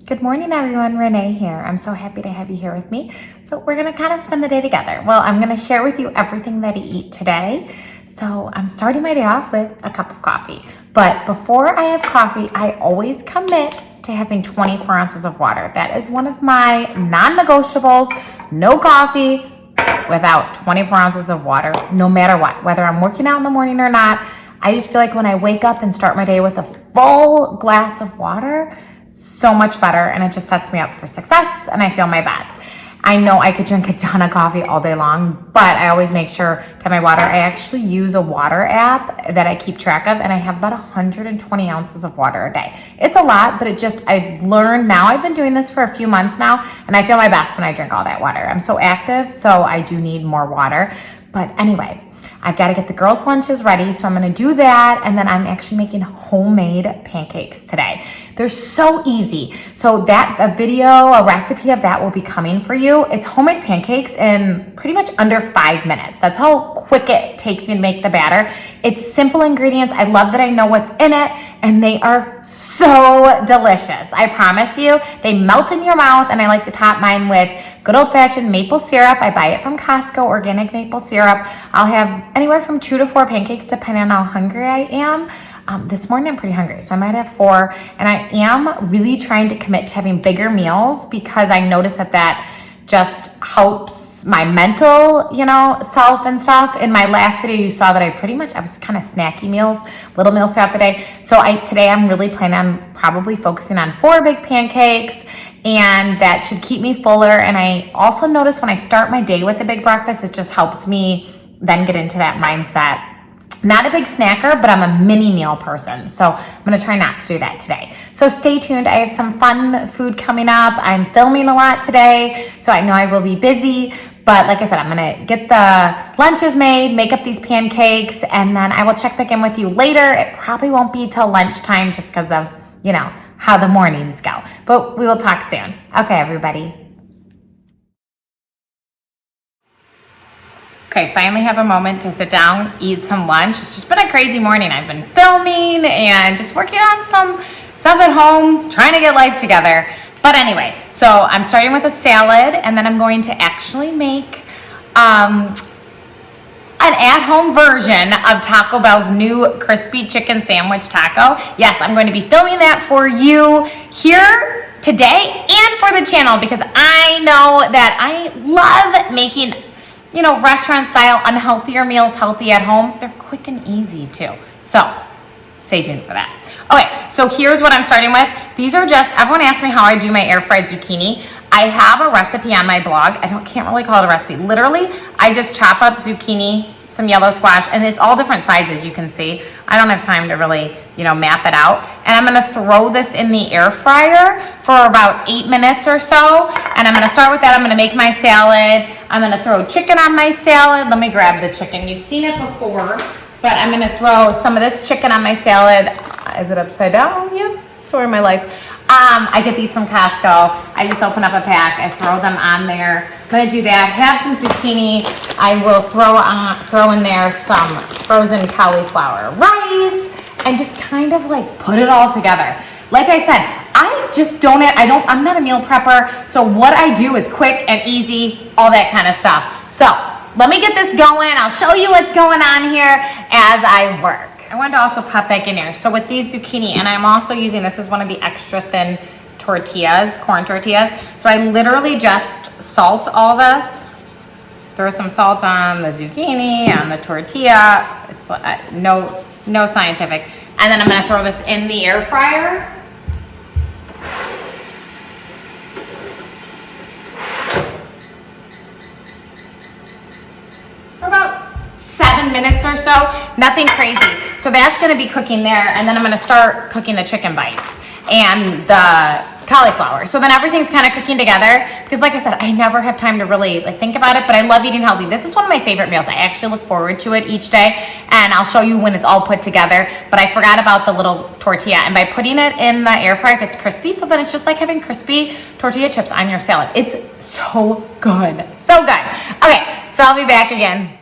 Good morning, everyone. Renee here. I'm so happy to have you here with me. So we're going to kind of spend the day together. Well, I'm going to share with you everything that I eat today. So I'm starting my day off with a cup of coffee. But before I have coffee, I always commit to having 24 ounces of water. That is one of my non-negotiables. No coffee without 24 ounces of water, no matter what. Whether I'm working out in the morning or not, I just feel like when I wake up and start my day with a full glass of water, so much better, and it just sets me up for success and I feel my best. I know I could drink a ton of coffee all day long, but I always make sure to have my water. I actually use a water app that I keep track of, and I have about 120 ounces of water a day. It's a lot, but I've learned now, I've been doing this for a few months now, and I feel my best when I drink all that water. I'm so active, so I do need more water. But anyway, I've got to get the girls' lunches ready, so I'm going to do that, and then I'm actually making homemade pancakes today. They're so easy. So a recipe of that will be coming for you. It's homemade pancakes in pretty much under 5 minutes. That's how quick it takes me to make the batter. It's simple ingredients. I love that I know what's in it, and they are so delicious. I promise you, they melt in your mouth, and I like to top mine with good old-fashioned maple syrup. I buy it from Costco, organic maple syrup. I'll have anywhere from 2 to 4 pancakes depending on how hungry I am. This morning I'm pretty hungry, so I might have 4. And I am really trying to commit to having bigger meals because I notice that just helps my mental, self and stuff. In my last video, you saw that I was kind of snacky meals, little meals throughout the day. So today I'm really planning on probably focusing on 4 big pancakes, and that should keep me fuller. And I also notice when I start my day with a big breakfast, it just helps me then get into that mindset. Not a big snacker, but I'm a mini meal person. So I'm going to try not to do that today. So stay tuned. I have some fun food coming up. I'm filming a lot today, so I know I will be busy. But like I said, I'm going to get the lunches made, make up these pancakes, and then I will check back in with you later. It probably won't be till lunchtime just because of, how the mornings go. But we will talk soon. Okay, everybody. Okay, finally have a moment to sit down, eat some lunch. It's just been a crazy morning. I've been filming and just working on some stuff at home, trying to get life together. But anyway, so I'm starting with a salad, and then I'm going to actually make an at-home version of Taco Bell's new crispy chicken sandwich taco. Yes, I'm going to be filming that for you here today and for the channel because I know that I love making restaurant style unhealthier meals healthy at home. They're quick and easy too. So stay tuned for that. Okay, so here's what I'm starting with. These are everyone asks me how I do my air fried zucchini. I have a recipe on my blog. Can't really call it a recipe. Literally, I just chop up zucchini, some yellow squash, and it's all different sizes, you can see. I don't have time to really, map it out. And I'm gonna throw this in the air fryer for about 8 minutes or so. And I'm gonna start with that. I'm gonna make my salad. I'm gonna throw chicken on my salad. Let me grab the chicken. You've seen it before, but I'm gonna throw some of this chicken on my salad. Is it upside down? Yep, story of my life. I get these from Costco. I just open up a pack. I throw them on there. I'm gonna do that. Have some zucchini. I will throw in there some frozen cauliflower rice and just kind of put it all together. Like I said, I'm not a meal prepper. So what I do is quick and easy, all that kind of stuff. So let me get this going. I'll show you what's going on here as I work. I wanted to also pop back in here. So with these zucchini, and I'm also using, this is one of the extra thin tortillas, corn tortillas. So I literally just salt all this. Throw some salt on the zucchini, on the tortilla. It's no scientific. And then I'm gonna throw this in the air fryer. For about 7 minutes or so, nothing crazy. So that's gonna be cooking there, and then I'm gonna start cooking the chicken bites and the cauliflower. So then everything's kind of cooking together because like I said, I never have time to really think about it, but I love eating healthy. This is one of my favorite meals. I actually look forward to it each day, and I'll show you when it's all put together, but I forgot about the little tortilla, and by putting it in the air fryer, it gets crispy, so then it's just like having crispy tortilla chips on your salad. It's so good, so good. Okay, so I'll be back again.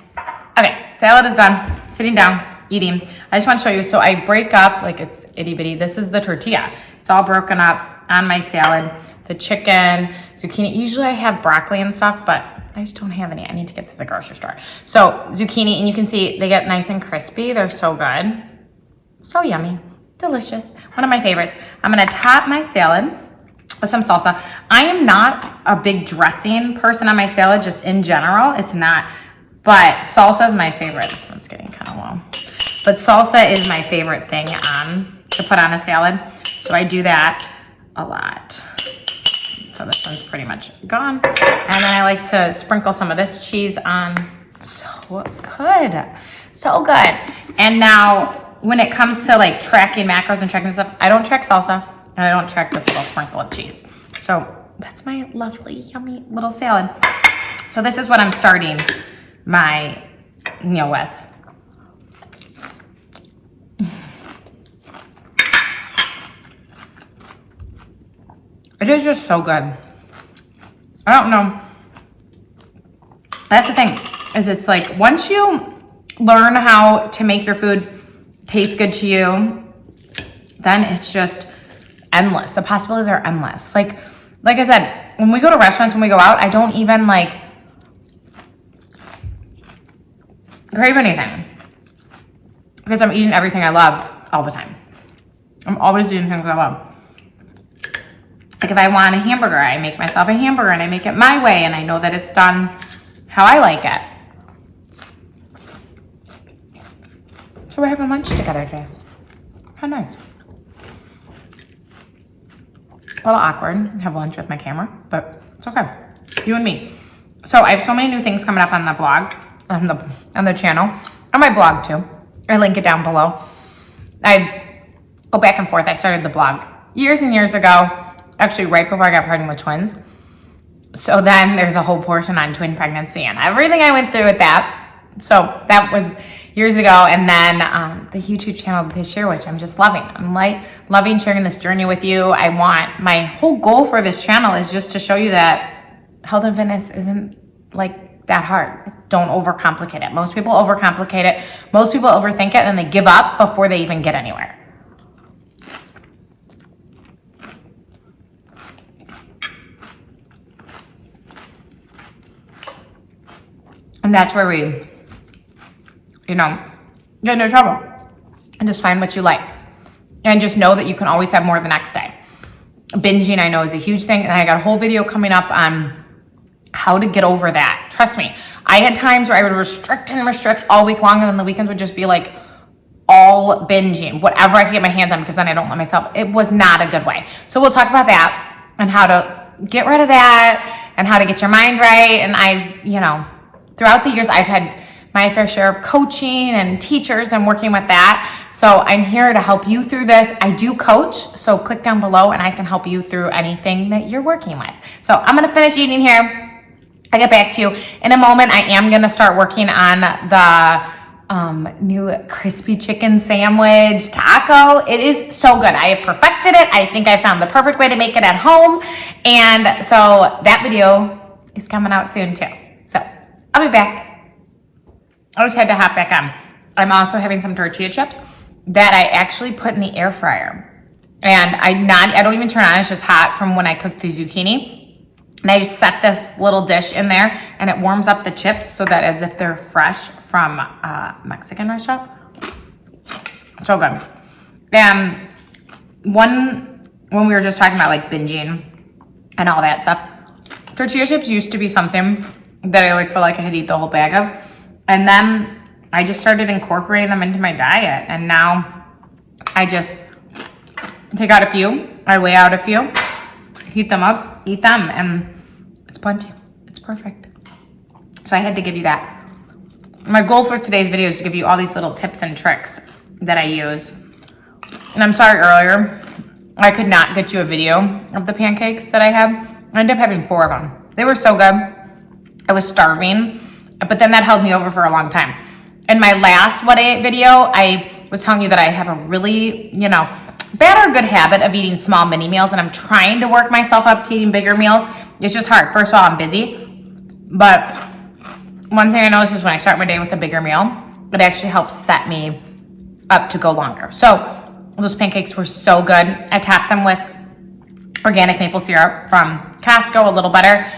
Okay, salad is done, sitting down, eating. I just want to show you, so I break up, it's itty bitty, this is the tortilla. It's all broken up on my salad. The chicken, zucchini. Usually I have broccoli and stuff, but I just don't have any. I need to get to the grocery store. So zucchini, and you can see they get nice and crispy. They're so good. So yummy. Delicious. One of my favorites. I'm going to top my salad with some salsa. I am not a big dressing person on my salad, just in general. It's not. But salsa is my favorite. This one's getting kind of low. But salsa is my favorite thing to put on a salad. So I do that a lot. So this one's pretty much gone. And then I like to sprinkle some of this cheese on. So good. So good. And now when it comes to like tracking macros and tracking stuff, I don't track salsa and I don't track this little sprinkle of cheese. So that's my lovely, yummy little salad. So this is what I'm starting my meal with. It is just so good. I don't know. That's the thing, is it's like once you learn how to make your food taste good to you, then it's just endless. The possibilities are endless. Like I said, when we go to restaurants, when we go out, I don't even like crave anything because I'm eating everything I love all the time. I'm always eating things I love. Like if I want a hamburger, I make myself a hamburger and I make it my way and I know that it's done how I like it. So we're having lunch together today. How nice. A little awkward, have lunch with my camera, but it's okay. You and me. So I have so many new things coming up on the blog, on the channel, on my blog too. I link it down below. I go back and forth. I started the blog years and years ago. Actually, right before I got pregnant with twins. So then there's a whole portion on twin pregnancy and everything I went through with that. So that was years ago. And then the YouTube channel this year, which I'm just loving. I'm loving sharing this journey with you. My whole goal for this channel is just to show you that health and fitness isn't like that hard. Don't overcomplicate it. Most people overcomplicate it. Most people overthink it and they give up before they even get anywhere. And that's where we, get into trouble. And just find what you like. And just know that you can always have more the next day. Binging, I know, is a huge thing. And I got a whole video coming up on how to get over that. Trust me. I had times where I would restrict all week long. And then the weekends would just be like all binging. Whatever I could get my hands on because then I don't let myself. It was not a good way. So we'll talk about that and how to get rid of that and how to get your mind right. And throughout the years, I've had my fair share of coaching and teachers and working with that. So I'm here to help you through this. I do coach, so click down below and I can help you through anything that you're working with. So I'm gonna finish eating here. I'll get back to you in a moment. I am gonna start working on the new crispy chicken sandwich taco. It is so good. I have perfected it. I think I found the perfect way to make it at home. And so that video is coming out soon too. So I'll be back. I just had to hop back on. I'm also having some tortilla chips that I actually put in the air fryer. And I don't even turn it on. It's just hot from when I cooked the zucchini. And I just set this little dish in there and it warms up the chips so that as if they're fresh from a Mexican restaurant. So good. And when we were just talking about like binging and all that stuff, tortilla chips used to be something that I felt like I had to eat the whole bag of. And then I just started incorporating them into my diet. And now I just take out a few, I weigh out a few, heat them up, eat them, and it's plenty. It's perfect. So I had to give you that. My goal for today's video is to give you all these little tips and tricks that I use. And I'm sorry earlier, I could not get you a video of the pancakes that I had. I ended up having 4 of them. They were so good. I was starving, but then that held me over for a long time. In my last What I Ate video, I was telling you that I have a really, bad or good habit of eating small mini meals, and I'm trying to work myself up to eating bigger meals. It's just hard. First of all, I'm busy, but one thing I noticed is when I start my day with a bigger meal, it actually helps set me up to go longer. So those pancakes were so good. I topped them with organic maple syrup from Costco, a little butter.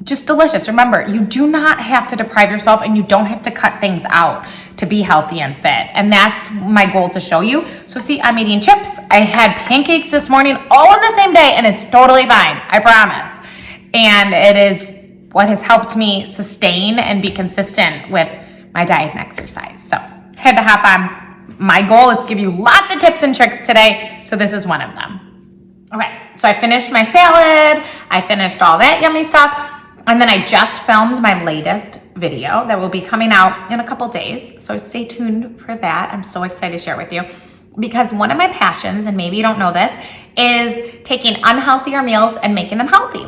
Just delicious. Remember, you do not have to deprive yourself and you don't have to cut things out to be healthy and fit. And that's my goal to show you. So see, I'm eating chips. I had pancakes this morning all in the same day and it's totally fine. I promise. And it is what has helped me sustain and be consistent with my diet and exercise. So had to hop on. My goal is to give you lots of tips and tricks today. So this is one of them. Okay, so I finished my salad. I finished all that yummy stuff. And then I just filmed my latest video that will be coming out in a couple days. So stay tuned for that. I'm so excited to share it with you because one of my passions, and maybe you don't know this, is taking unhealthier meals and making them healthy,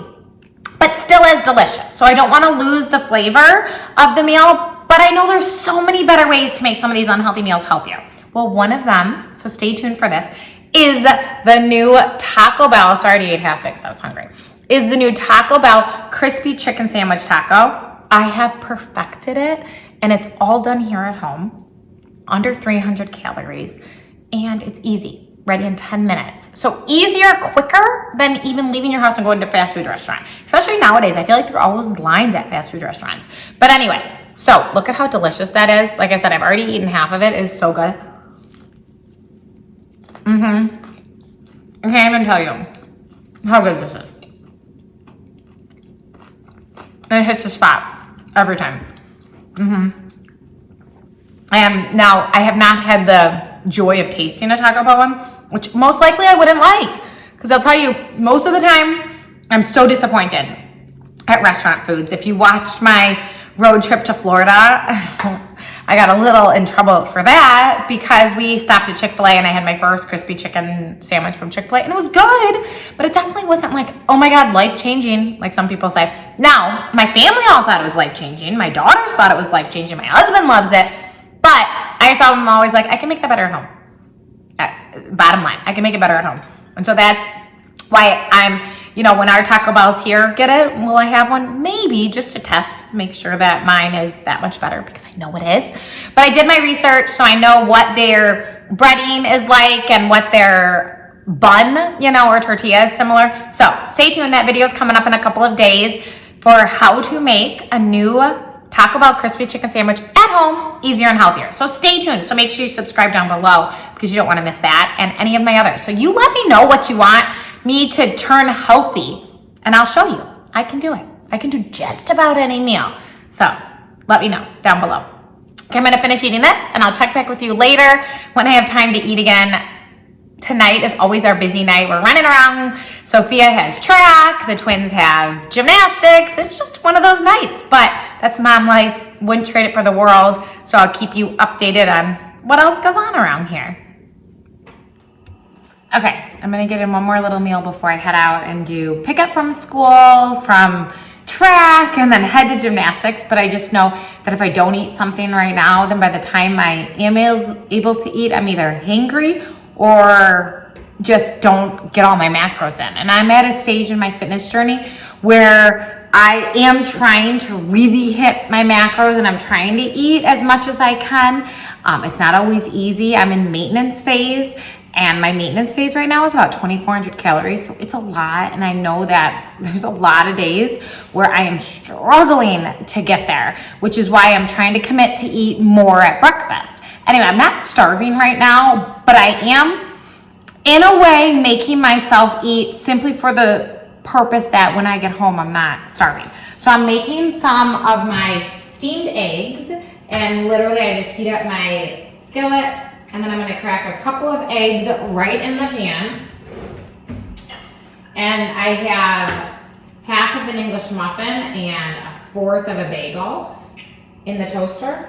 but still as delicious. So I don't want to lose the flavor of the meal, but I know there's so many better ways to make some of these unhealthy meals healthier. Well, one of them, so stay tuned for this, is the new Taco Bell. So I already ate half it because I was hungry. Is the new Taco Bell crispy chicken sandwich taco. I have perfected it and it's all done here at home, under 300 calories, and it's easy, ready in 10 minutes. So easier, quicker than even leaving your house and going to a fast food restaurant. Especially nowadays, I feel like there are always lines at fast food restaurants. But anyway, so look at how delicious that is. Like I said, I've already eaten half of it. It's so good. I can't even tell you how good this is. And it hits the spot every time. I have not had the joy of tasting a Taco Bell one, which most likely I wouldn't like. Because I'll tell you, most of the time, I'm so disappointed at restaurant foods. If you watched my road trip to Florida, I got a little in trouble for that because we stopped at Chick-fil-A and I had my first crispy chicken sandwich from Chick-fil-A and it was good, but it definitely wasn't like, oh my God, life-changing, like some people say. Now, my family all thought it was life-changing. My daughters thought it was life-changing. My husband loves it, but I saw them always like, I can make that better at home. Bottom line, I can make it better at home. And so that's why I'm, when our Taco Bells here get it, will I have one? Maybe, just to test, make sure that mine is that much better because I know it is. But I did my research, so I know what their breading is like and what their bun, or tortilla is similar. So stay tuned. That video is coming up in a couple of days for how to make a new Taco Bell crispy chicken sandwich at home, easier and healthier. So stay tuned. So make sure you subscribe down below because you don't want to miss that and any of my others. So you let me know what you want me to turn healthy and I'll show you. I can do it. I can do just about any meal. So let me know down below. Okay, I'm gonna finish eating this and I'll check back with you later when I have time to eat again. Tonight is always our busy night. We're running around. Sophia has track. The twins have gymnastics. It's just one of those nights, but that's mom life. Wouldn't trade it for the world. So I'll keep you updated on what else goes on around here. Okay, I'm gonna get in one more little meal before I head out and do pickup from school, from track, and then head to gymnastics. But I just know that if I don't eat something right now, then by the time I am able to eat, I'm either hangry or just don't get all my macros in. And I'm at a stage in my fitness journey where I am trying to really hit my macros and I'm trying to eat as much as I can. It's not always easy. I'm in maintenance phase. And my maintenance phase right now is about 2,400 calories. So it's a lot. And I know that there's a lot of days where I am struggling to get there, which is why I'm trying to commit to eat more at breakfast. Anyway, I'm not starving right now, but I am in a way making myself eat simply for the purpose that when I get home, I'm not starving. So I'm making some of my steamed eggs and literally I just heat up my skillet. And then I'm gonna crack a couple of eggs right in the pan. And I have half of an English muffin and a fourth of a bagel in the toaster.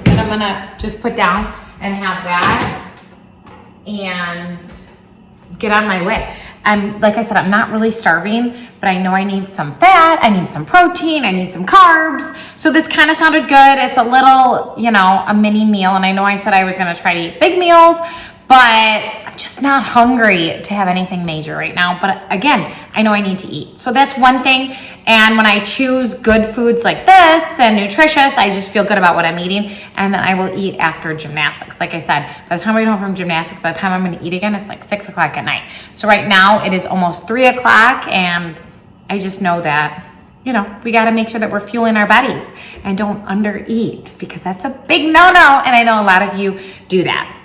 And I'm gonna just put down and have that and get on my way. And like I said, I'm not really starving, but I know I need some fat, I need some protein, I need some carbs. So this kind of sounded good. It's a little, a mini meal. And I know I said I was gonna try to eat big meals, but I'm just not hungry to have anything major right now. But again, I know I need to eat. So that's one thing. And when I choose good foods like this and nutritious, I just feel good about what I'm eating. And then I will eat after gymnastics. Like I said, by the time I get home from gymnastics, by the time I'm going to eat again, it's like 6 o'clock at night. So right now it is almost 3 o'clock, and I just know that, you know, we got to make sure that we're fueling our bodies and don't undereat, because that's a big no-no. And I know a lot of you do that.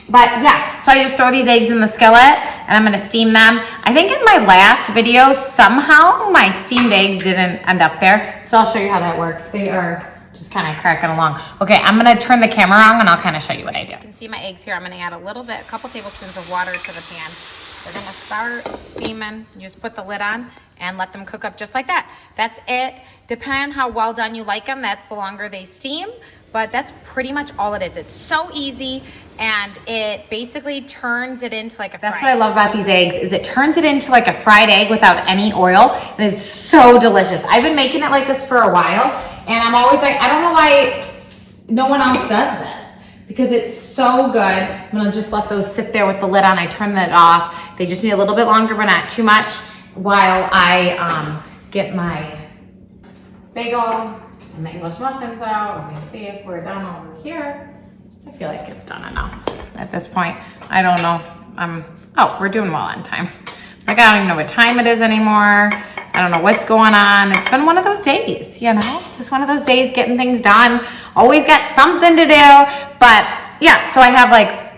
But yeah, so I just throw these eggs in the skillet and I'm gonna steam them. I think in my last video, somehow my steamed eggs didn't end up there. So I'll show you how that works. They are just kind of cracking along. Okay, I'm gonna turn the camera on and I'll kind of show you what I do. You can see my eggs here. I'm gonna add a couple tablespoons of water to the pan. We're gonna start steaming. You just put the lid on and let them cook up just like that. That's it. Depending on how well done you like them, that's the longer they steam. But that's pretty much all it is. It's so easy, and it basically turns it into like a fried. That's what I love about these eggs, is it turns it into like a fried egg without any oil. It is so delicious. I've been making it like this for a while, and I'm always like, I don't know why no one else does this, because it's so good. I'm gonna just let those sit there with the lid on. I turn that off. They just need a little bit longer, but not too much, while I get my bagel and the English muffins out. Let me see if we're done over here. I feel like it's done enough at this point. I don't know. Oh, we're doing well on time. Like, I don't even know what time it is anymore. I don't know what's going on. It's been one of those days, you know? Just one of those days getting things done. Always got something to do. But yeah, so I have like,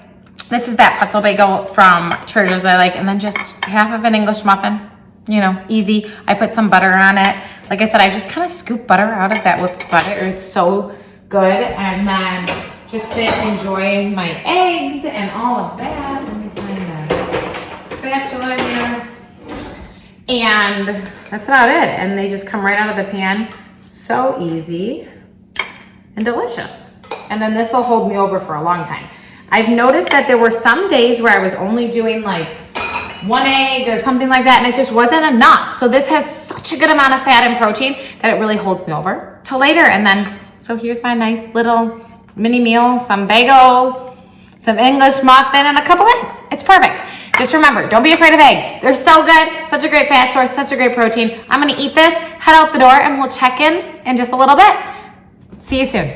this is that pretzel bagel from Trader's I like, and then just half of an English muffin. You know, easy. I put some butter on it. Like I said, I just kind of scoop butter out of that whipped butter. It's so good. And then just sit and enjoy my eggs and all of that. Let me find the spatula here. And that's about it. And they just come right out of the pan. So easy and delicious. And then this will hold me over for a long time. I've noticed that there were some days where I was only doing like 1 egg or something like that, and it just wasn't enough. So this has such a good amount of fat and protein that it really holds me over till later. And then, so here's my nice little mini meal, some bagel, some English muffin, and a couple eggs. It's perfect. Just remember, don't be afraid of eggs. They're so good, such a great fat source, such a great protein. I'm gonna eat this, head out the door, and we'll check in just a little bit. See you soon.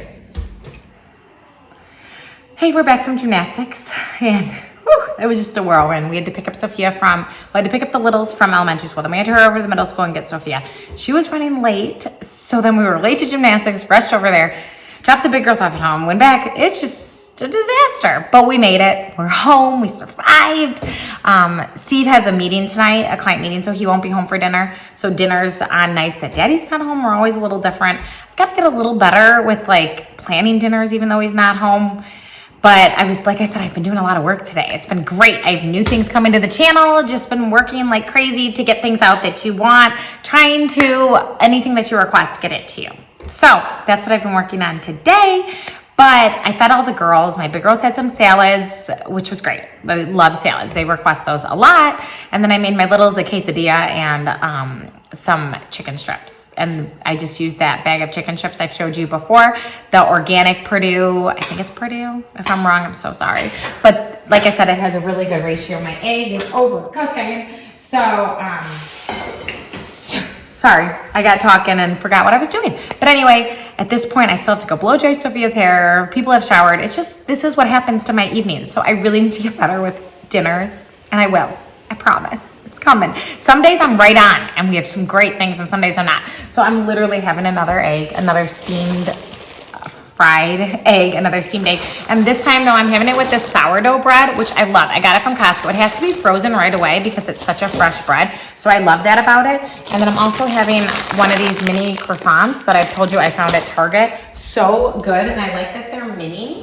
Hey, we're back from gymnastics, and whew, it was just a whirlwind. We had to pick up Sophia I had to pick up the littles from elementary school. Then we had to hurry over to the middle school and get Sophia. She was running late, so then we were late to gymnastics, rushed over there, dropped the big girls off at home, went back. It's just a disaster, but we made it. We're home, we survived. Steve has a meeting tonight, a client meeting, so he won't be home for dinner. So dinners on nights that Daddy's not home are always a little different. I've got to get a little better with like planning dinners, even though he's not home. But like I said, I've been doing a lot of work today. It's been great. I have new things coming to the channel, just been working like crazy to get things out that you want, trying to, anything that you request, get it to you. So that's what I've been working on today. But I fed all the girls. My big girls had some salads, which was great. They love salads. They request those a lot. And then I made my littles a quesadilla and some chicken strips. And I just used that bag of chicken strips I've showed you before. The organic Purdue, I think it's Purdue. If I'm wrong, I'm so sorry. But like I said, it has a really good ratio. My egg is overcooking. Sorry, I got talking and forgot what I was doing. But anyway, at this point, I still have to go blow dry Sophia's hair. People have showered. It's just, this is what happens to my evenings. So I really need to get better with dinners, and I will. I promise. It's coming. Some days I'm right on, and we have some great things, and some days I'm not. So I'm literally having another egg, another steamed fried egg, another steamed egg. And this time, though, I'm having it with this sourdough bread, which I love. I got it from Costco. It has to be frozen right away because it's such a fresh bread. So I love that about it. And then I'm also having one of these mini croissants that I've told you I found at Target. So good. And I like that they're mini.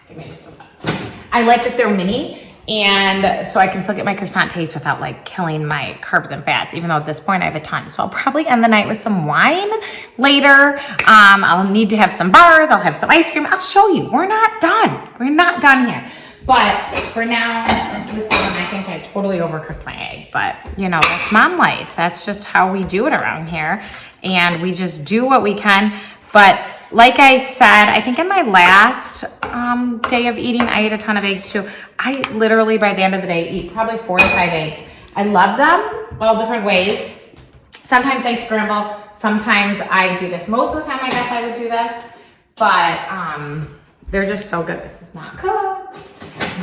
Give me just a second. I like that they're mini. And so I can still get my croissant taste without like killing my carbs and fats, even though at this point I have a ton. So I'll probably end the night with some wine later. I'll need to have some bars. I'll have some ice cream. I'll show you. We're not done. We're not done here. But for now, listen, I think I totally overcooked my egg. But, you know, that's mom life. That's just how we do it around here. And we just do what we can. But like I said, I think in my last day of eating, I ate a ton of eggs too. I literally, by the end of the day, eat probably 4 to 5 eggs. I love them all different ways. Sometimes I scramble. Sometimes I do this. Most of the time, I guess I would do this. But they're just so good. This is not cooked.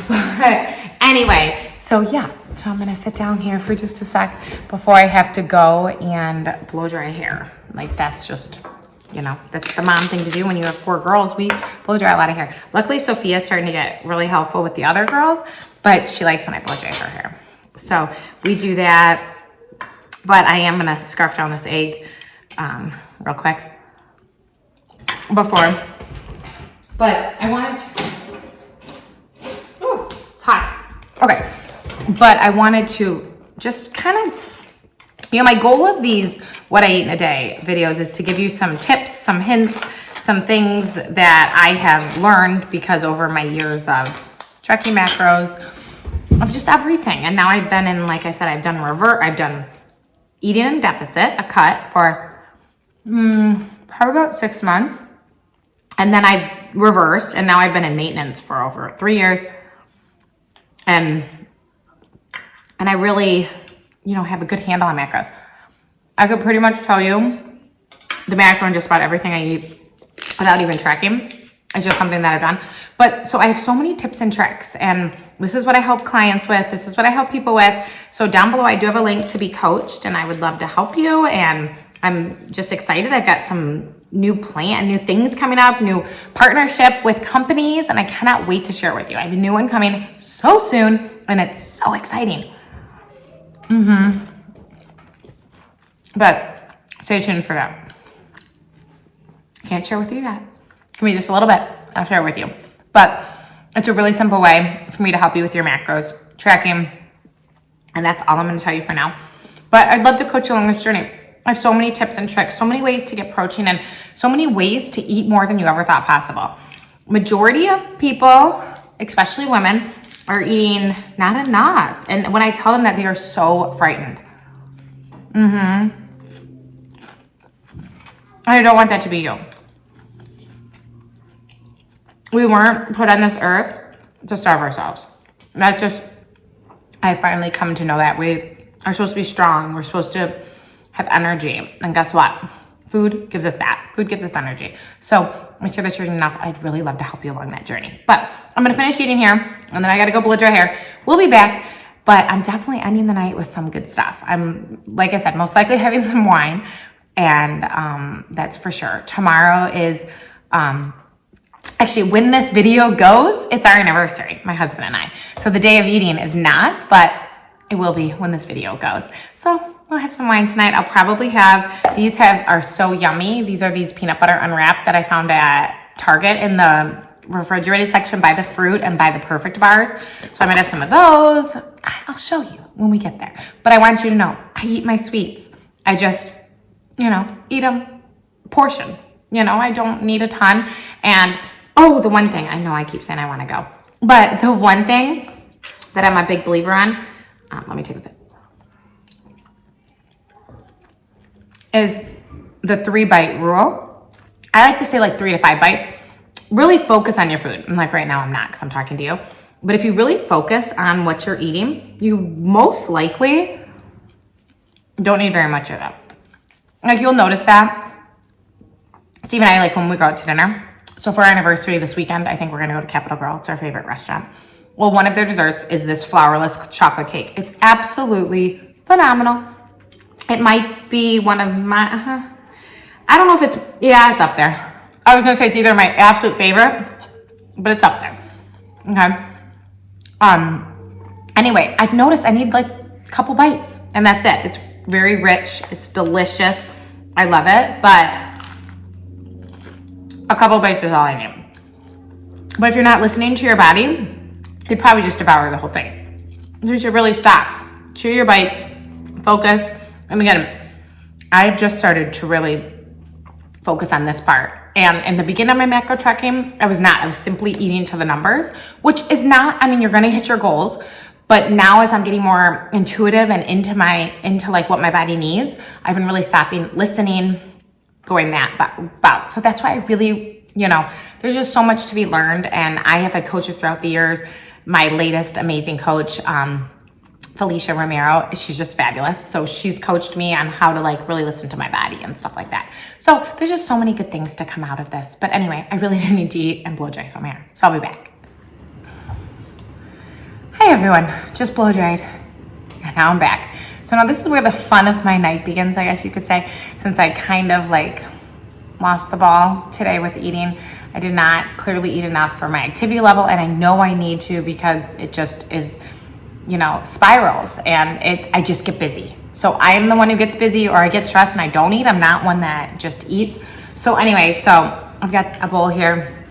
But anyway, so yeah. So I'm going to sit down here for just a sec before I have to go and blow dry hair. Like, that's just, you know, that's the mom thing to do when you have 4 girls. We blow dry a lot of hair. Luckily, Sophia's starting to get really helpful with the other girls, but she likes when I blow dry her hair. So we do that. But I am going to scarf down this egg real quick before. But I wanted to... Ooh, it's hot. Okay. But I wanted to just kind of... You know, my goal of these What I Eat in a Day videos is to give you some tips, some hints, some things that I have learned because over my years of tracking macros, of just everything. And now I've been in, like I said, I've done eating in deficit, a cut, for probably about 6 months. And then I reversed, and now I've been in maintenance for over 3 years. And I really, you know, have a good handle on macros. I could pretty much tell you the macro on just about everything I eat without even tracking. It's just something that I've done. But so I have so many tips and tricks, and this is what I help clients with. This is what I help people with. So down below, I do have a link to be coached, and I would love to help you. And I'm just excited. I've got some new things coming up, new partnership with companies, and I cannot wait to share it with you. I have a new one coming so soon, and it's so exciting. But stay tuned for that. Can't share with you yet. Give me just a little bit. I'll share it with you. But it's a really simple way for me to help you with your macros, tracking, and that's all I'm going to tell you for now. But I'd love to coach you along this journey. I have so many tips and tricks, so many ways to get protein, and so many ways to eat more than you ever thought possible. Majority of people, especially women, are eating not enough. And when I tell them that, they are so frightened. I don't want that to be you. We weren't put on this earth to starve ourselves. That's just, I finally come to know that we are supposed to be strong. We're supposed to have energy. And guess what? Food gives us that. Food gives us energy. So make sure that you're eating enough. I'd really love to help you along that journey. But I'm going to finish eating here, and then I got to go blow dry hair. We'll be back, but I'm definitely ending the night with some good stuff. I'm, like I said, most likely having some wine, and that's for sure. Tomorrow is... Actually, when this video goes, it's our anniversary, my husband and I. So the day of eating is not, but it will be when this video goes. So we'll have some wine tonight. I'll probably have, these are so yummy. These are these peanut butter unwrapped that I found at Target in the refrigerated section by the fruit and by the perfect bars. So I might have some of those. I'll show you when we get there. But I want you to know, I eat my sweets. I just, you know, eat them portion. You know, I don't need a ton. And oh, the one thing, I know I keep saying I want to go, but the one thing that I'm a big believer on, let me take a sip, is the 3-bite rule. I like to say like 3 to 5 bites. Really focus on your food. And like right now I'm not, because I'm talking to you. But if you really focus on what you're eating, you most likely don't need very much of it. Like, you'll notice that. Steve and I, like, when we go out to dinner, so for our anniversary this weekend, I think we're gonna go to Capital Girl. It's our favorite restaurant. Well, one of their desserts is this flourless chocolate cake. It's absolutely phenomenal. It might be one of my, I don't know if it's, yeah, it's up there. I was gonna say it's either my absolute favorite, but it's up there, okay? Anyway, I've noticed I need like a couple bites, and that's it. It's very rich, it's delicious. I love it, but a couple bites is all I need. But if you're not listening to your body, you'd probably just devour the whole thing. You should really stop. Chew your bites, focus. And again, I've just started to really focus on this part. And in the beginning of my macro tracking, I was simply eating to the numbers, which is not, I mean, you're gonna hit your goals, but now as I'm getting more intuitive and into like what my body needs, I've been really stopping, listening, going that bout. So that's why I really, there's just so much to be learned. And I have had coaches throughout the years. My latest amazing coach, Felicia Romero, she's just fabulous. So she's coached me on how to like really listen to my body and stuff like that. So there's just so many good things to come out of this. But anyway, I really do need to eat and blow dry some hair. So I'll be back. Hey everyone, just blow dried. And now I'm back. So now this is where the fun of my night begins, I guess you could say, since I kind of like lost the ball today with eating. I did not clearly eat enough for my activity level, and I know I need to because it just is, spirals, and I just get busy. So I'm the one who gets busy, or I get stressed and I don't eat. I'm not one that just eats. So anyway, so I've got a bowl here.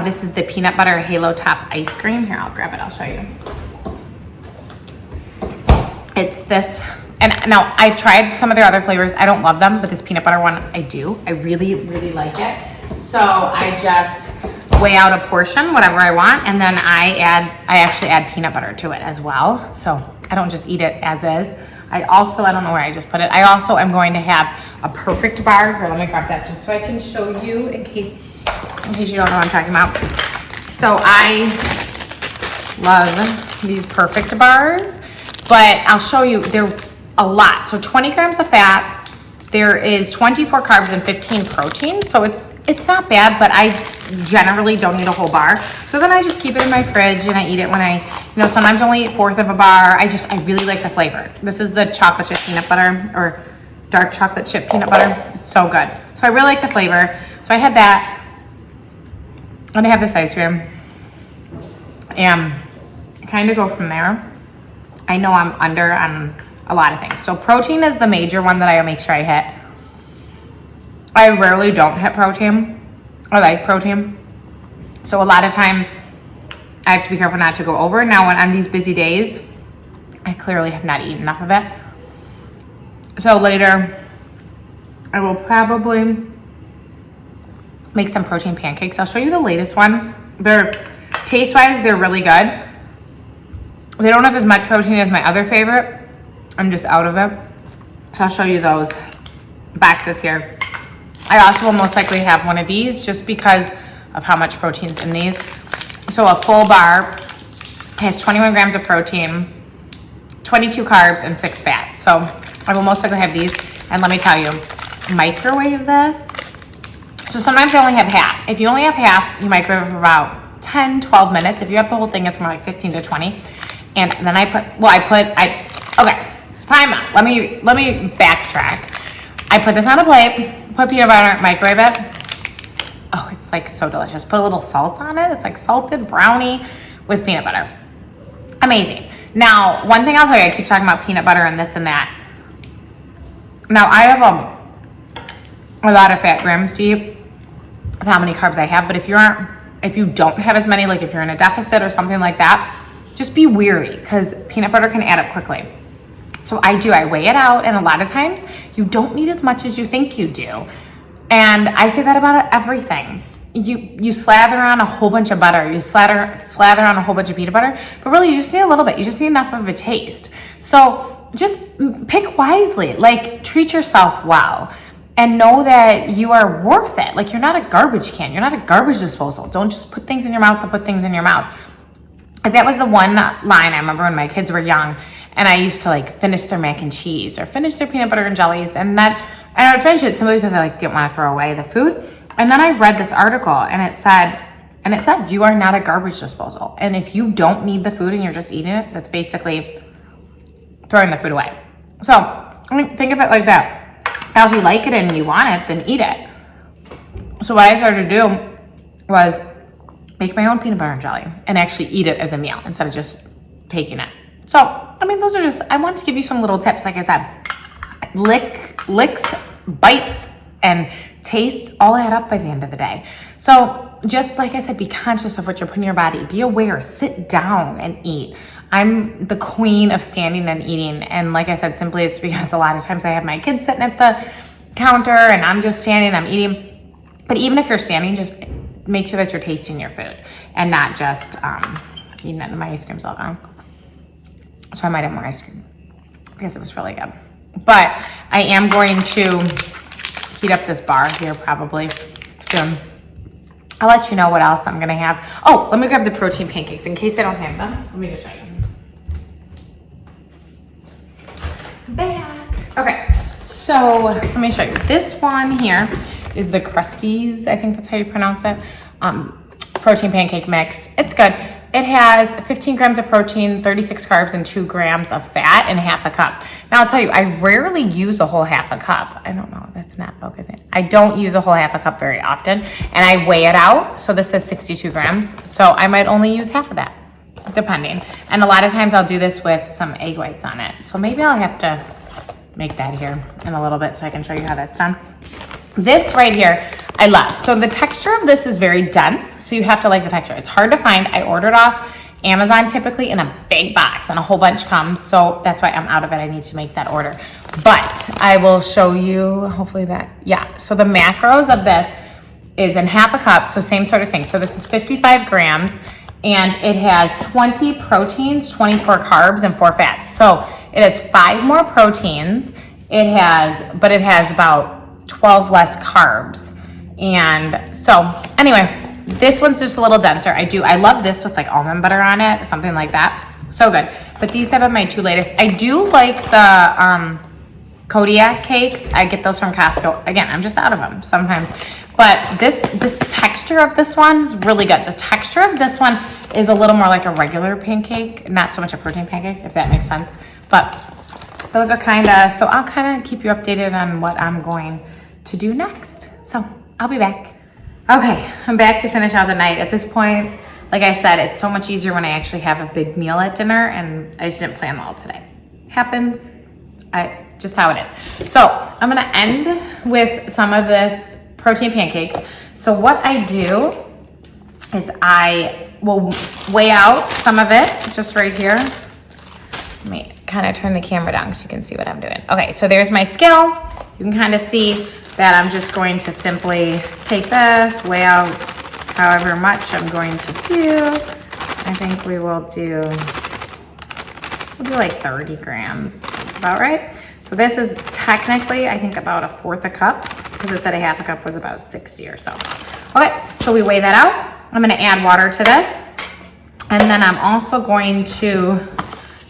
This is the peanut butter halo top ice cream. Here, I'll grab it, I'll show you. It's this, and now I've tried some of their other flavors. I don't love them, but this peanut butter one, I do. I really, really like it. So I just weigh out a portion, whatever I want, and then I actually add peanut butter to it as well. So I don't just eat it as is. I don't know where I just put it. I also am going to have a perfect bar. Here, let me grab that just so I can show you in case you don't know what I'm talking about. So I love these perfect bars, but I'll show you, they're a lot. So 20 grams of fat, there is 24 carbs and 15 protein. So it's not bad, but I generally don't eat a whole bar. So then I just keep it in my fridge and I eat it when I, sometimes only eat 1/4 of a bar. I really like the flavor. This is the chocolate chip peanut butter, or dark chocolate chip peanut butter. It's so good. So I really like the flavor. So I had that, and I have this ice cream, and kind of go from there. I know I'm under on a lot of things. So protein is the major one that I make sure I hit. I rarely don't hit protein. I like protein. So a lot of times I have to be careful not to go over. Now on these busy days, I clearly have not eaten enough of it. So later I will probably make some protein pancakes. I'll show you the latest one. They're taste-wise, they're really good. They don't have as much protein as my other favorite. I'm just out of it. So I'll show you those boxes here. I also will most likely have one of these just because of how much protein's in these. So a full bar has 21 grams of protein, 22 carbs, and 6 fats. So I will most likely have these. And let me tell you, microwave this. So sometimes I only have half. If you only have half, you microwave it for about 10, 12 minutes. If you have the whole thing, it's more like 15 to 20. And then okay, time out. Let me backtrack. I put this on a plate, put peanut butter, microwave it. Oh, it's like so delicious. Put a little salt on it. It's like salted brownie with peanut butter. Amazing. Now, one thing I'll tell you, I keep talking about peanut butter and this and that. Now, I have a lot of fat grams to eat with how many carbs I have, but if you don't have as many, like if you're in a deficit or something like that, just be wary because peanut butter can add up quickly. So I weigh it out, and a lot of times you don't need as much as you think you do. And I say that about everything. You slather on a whole bunch of butter, you slather on a whole bunch of peanut butter, but really you just need a little bit. You just need enough of a taste. So just pick wisely, like treat yourself well, and know that you are worth it. Like you're not a garbage can, you're not a garbage disposal. Don't just put things in your mouth to put things in your mouth. That was the one line I remember when my kids were young, and I used to like finish their mac and cheese or finish their peanut butter and jellies, and I would finish it simply because I didn't want to throw away the food. And then I read this article, and it said you are not a garbage disposal, and if you don't need the food and you're just eating it, that's basically throwing the food away. So I mean, think of it like that. Now, if you like it and you want it, then eat it. So what I started to do was make my own peanut butter and jelly and actually eat it as a meal instead of just taking it. So, I mean, those are just, I wanted to give you some little tips. Like I said, licks, bites, and tastes all add up by the end of the day. So just like I said, be conscious of what you're putting in your body. Be aware, sit down and eat. I'm the queen of standing and eating. And like I said, simply it's because a lot of times I have my kids sitting at the counter and I'm just standing, I'm eating. But even if you're standing, just make sure that you're tasting your food and not just eating it. My ice cream's all gone. So I might have more ice cream because it was really good. But I am going to heat up this bar here probably soon. I'll let you know what else I'm gonna have. Oh, let me grab the protein pancakes in case I don't have them. Let me just show you. Back. Okay, so let me show you. This one here is the Krusties, I think that's how you pronounce it. Protein pancake mix. It's good. It has 15 grams of protein, 36 carbs, and 2 grams of fat, and half a cup. Now I'll tell you, I rarely use a whole half a cup. I don't know, that's not focusing. I don't use a whole half a cup very often, and I weigh it out. So this says 62 grams. So I might only use half of that, depending. And a lot of times I'll do this with some egg whites on it. So maybe I'll have to make that here in a little bit so I can show you how that's done. This right here, I love. So the texture of this is very dense, so you have to like the texture. It's hard to find. I ordered off Amazon typically in a big box, and a whole bunch comes, so that's why I'm out of it. I need to make that order. But I will show you, hopefully that, yeah. So the macros of this is in half a cup, so same sort of thing. So this is 55 grams, and it has 20 proteins, 24 carbs, and 4 fats. So it has 5 more proteins. It has about 12 less carbs. And so anyway, this one's just a little denser. I love this with like almond butter on it, something like that. So good. But these have been my 2 latest. I do like the Kodiak cakes. I get those from Costco. Again, I'm just out of them sometimes. But this texture of this one's really good. The texture of this one is a little more like a regular pancake, not so much a protein pancake, if that makes sense. But those are so I'll kind of keep you updated on what I'm going to do next. So I'll be back. Okay, I'm back to finish out the night. At this point, like I said, it's so much easier when I actually have a big meal at dinner, and I just didn't plan well today. Happens, just how it is. So I'm gonna end with some of this protein pancakes. So what I do is I will weigh out some of it just right here. Let me kind of turn the camera down so you can see what I'm doing. Okay, so there's my scale. You can kind of see that I'm just going to simply take this, weigh out however much I'm going to do. I think we'll do like 30 grams. That's about right. So this is technically, I think, about a 1/4 a cup, because it said a half a cup was about 60 or so. Okay, so we weigh that out. I'm gonna add water to this. And then I'm also going to,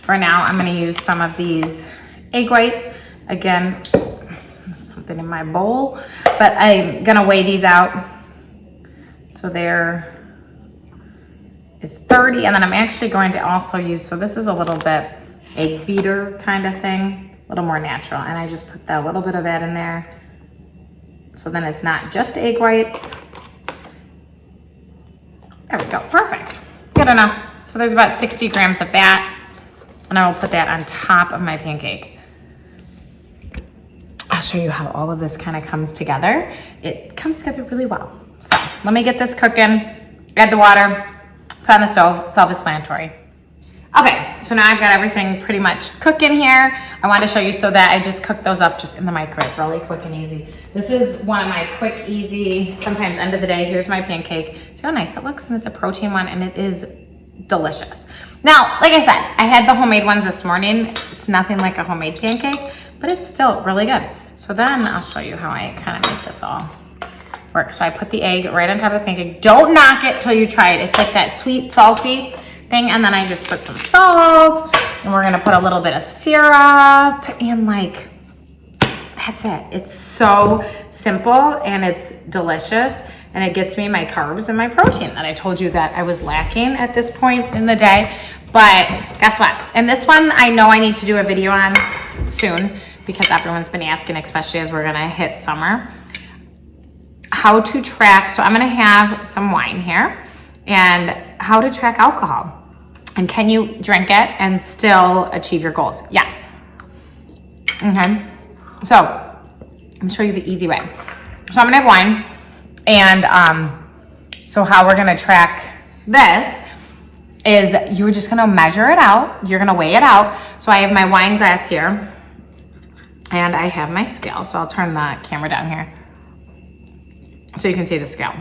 for now, I'm gonna use some of these egg whites. Again, something in my bowl, but I'm gonna weigh these out. So there is 30, and then I'm actually going to also use, so this is a little bit egg beater kind of thing, a little more natural, and I just put that little bit of that in there. So then it's not just egg whites. There we go, perfect, good enough. So there's about 60 grams of that, and I will put that on top of my pancake. I'll show you how all of this kind of comes together. It comes together really well. So let me get this cooking, add the water, put on the stove, self-explanatory. Okay, so now I've got everything pretty much cooking here. I wanted to show you so that I just cook those up just in the microwave, really quick and easy. This is one of my quick, easy, sometimes end of the day. Here's my pancake. See how nice it looks? And it's a protein one, and it is delicious. Now, like I said, I had the homemade ones this morning. It's nothing like a homemade pancake, but it's still really good. So then I'll show you how I kind of make this all work. So I put the egg right on top of the pancake. Don't knock it till you try it. It's like that sweet, salty thing. And then I just put some salt, and we're gonna put a little bit of syrup, and like, that's it. It's so simple, and it's delicious, and it gets me my carbs and my protein that I told you that I was lacking at this point in the day. But guess what? And this one, I know I need to do a video on soon, because everyone's been asking, especially as we're gonna hit summer, how to track. So I'm gonna have some wine here, and how to track alcohol. And can you drink it and still achieve your goals? Yes. Okay. So I'm gonna show you the easy way. So I'm gonna have wine, and so how we're gonna track this is you're just gonna measure it out. You're gonna weigh it out. So I have my wine glass here, and I have my scale. So I'll turn the camera down here so you can see the scale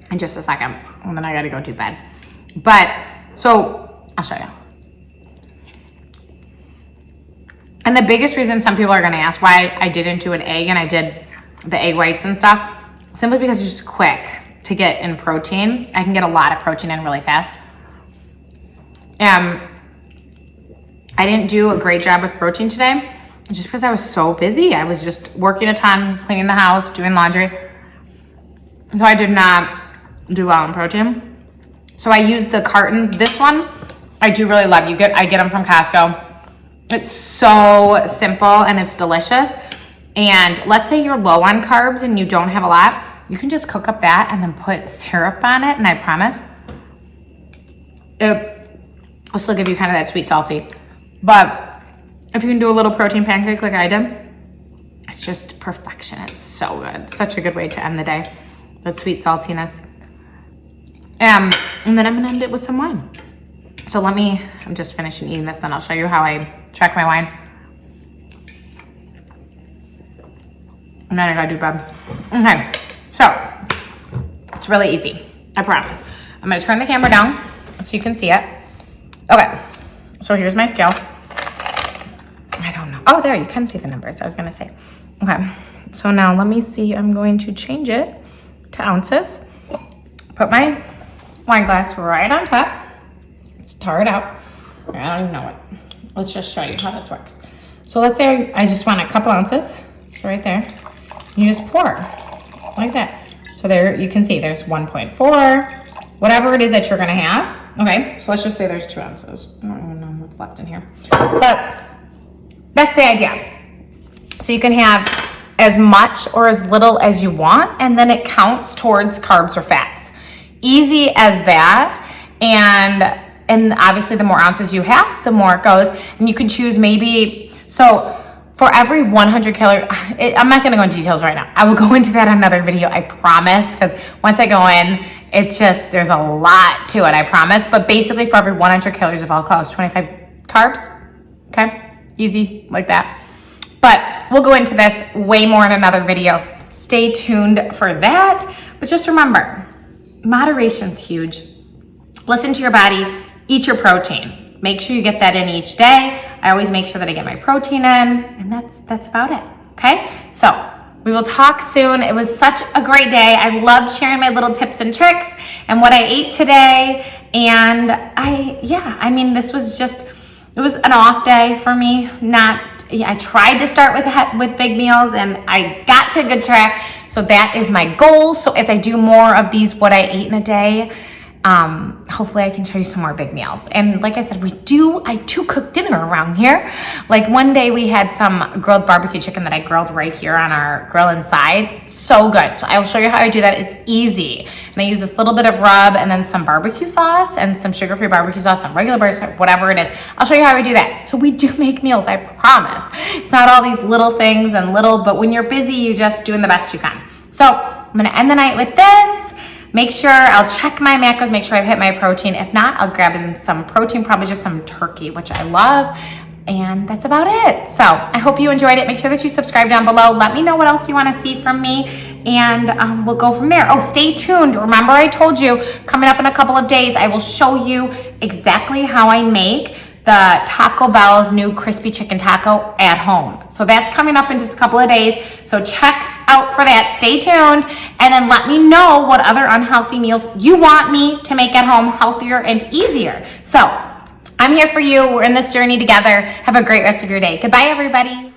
in just a second, and then I gotta go to bed. But so I'll show you. And And the biggest reason some people are gonna ask why I didn't do an egg and I did the egg whites and stuff, simply because it's just quick to get in protein. I can get a lot of protein in really fast. I didn't do a great job with protein today just because I was so busy. I was just working a ton, cleaning the house, doing laundry. So I did not do well in protein. So I used the cartons. This one, I do really love. I get them from Costco. It's so simple and it's delicious. And let's say you're low on carbs and you don't have a lot, you can just cook up that and then put syrup on it. And I promise it will still give you kind of that sweet salty. But if you can do a little protein pancake like I did, it's just perfection. It's so good. Such a good way to end the day. That sweet saltiness. And then I'm gonna end it with some wine. So I'm just finishing eating this and I'll show you how I check my wine. And then I gotta do bread. Okay, so it's really easy, I promise. I'm gonna turn the camera down so you can see it. Okay, so here's my scale. I don't know. Oh, there, you can see the numbers, I was gonna say. Okay, so now let me see, I'm going to change it to ounces. Put my wine glass right on top. Let's tar it out. I don't even know it. Let's just show you how this works. So let's say I just want a couple ounces. It's right there. You just pour like that. So there you can see there's 1.4, whatever it is that you're gonna have. Okay, so let's just say there's 2 ounces. I don't even know what's left in here. But that's the idea. So you can have as much or as little as you want, and then it counts towards carbs or fats. Easy as that. And obviously the more ounces you have, the more it goes. And you can choose maybe, so for every 100 calories, I'm not gonna go into details right now. I will go into that in another video, I promise, because once I go in, it's just, there's a lot to it, I promise. But basically for every 100 calories of alcohol is 25 carbs, okay? Easy like that. But we'll go into this way more in another video. Stay tuned for that. But just remember, moderation's huge. Listen to your body, eat your protein. Make sure you get that in each day. I always make sure that I get my protein in, and that's about it, okay? So we will talk soon. It was such a great day. I loved sharing my little tips and tricks and what I ate today. And I mean, this was just, it was an off day for me. I tried to start with big meals and I got to a good track. So that is my goal. So as I do more of these, what I ate in a day, hopefully I can show you some more big meals. And like I said, I do cook dinner around here. Like one day we had some grilled barbecue chicken that I grilled right here on our grill inside. So good. So I will show you how I do that. It's easy. And I use this little bit of rub and then some barbecue sauce and some sugar-free barbecue sauce, some regular barbecue, whatever it is. I'll show you how I do that. So we do make meals, I promise. It's not all these little things but when you're busy, you're just doing the best you can. So I'm gonna end the night with this. Make sure I'll check my macros, make sure I've hit my protein. If not, I'll grab in some protein, probably just some turkey, which I love. And that's about it. So I hope you enjoyed it. Make sure that you subscribe down below. Let me know what else you want to see from me, and we'll go from there. Oh, stay tuned. Remember I told you, coming up in a couple of days, I will show you exactly how I make the Taco Bell's new crispy chicken taco at home. So that's coming up in just a couple of days. So check out for that. Stay tuned, and then let me know what other unhealthy meals you want me to make at home healthier and easier. So I'm here for you. We're in this journey together. Have a great rest of your day. Goodbye, everybody.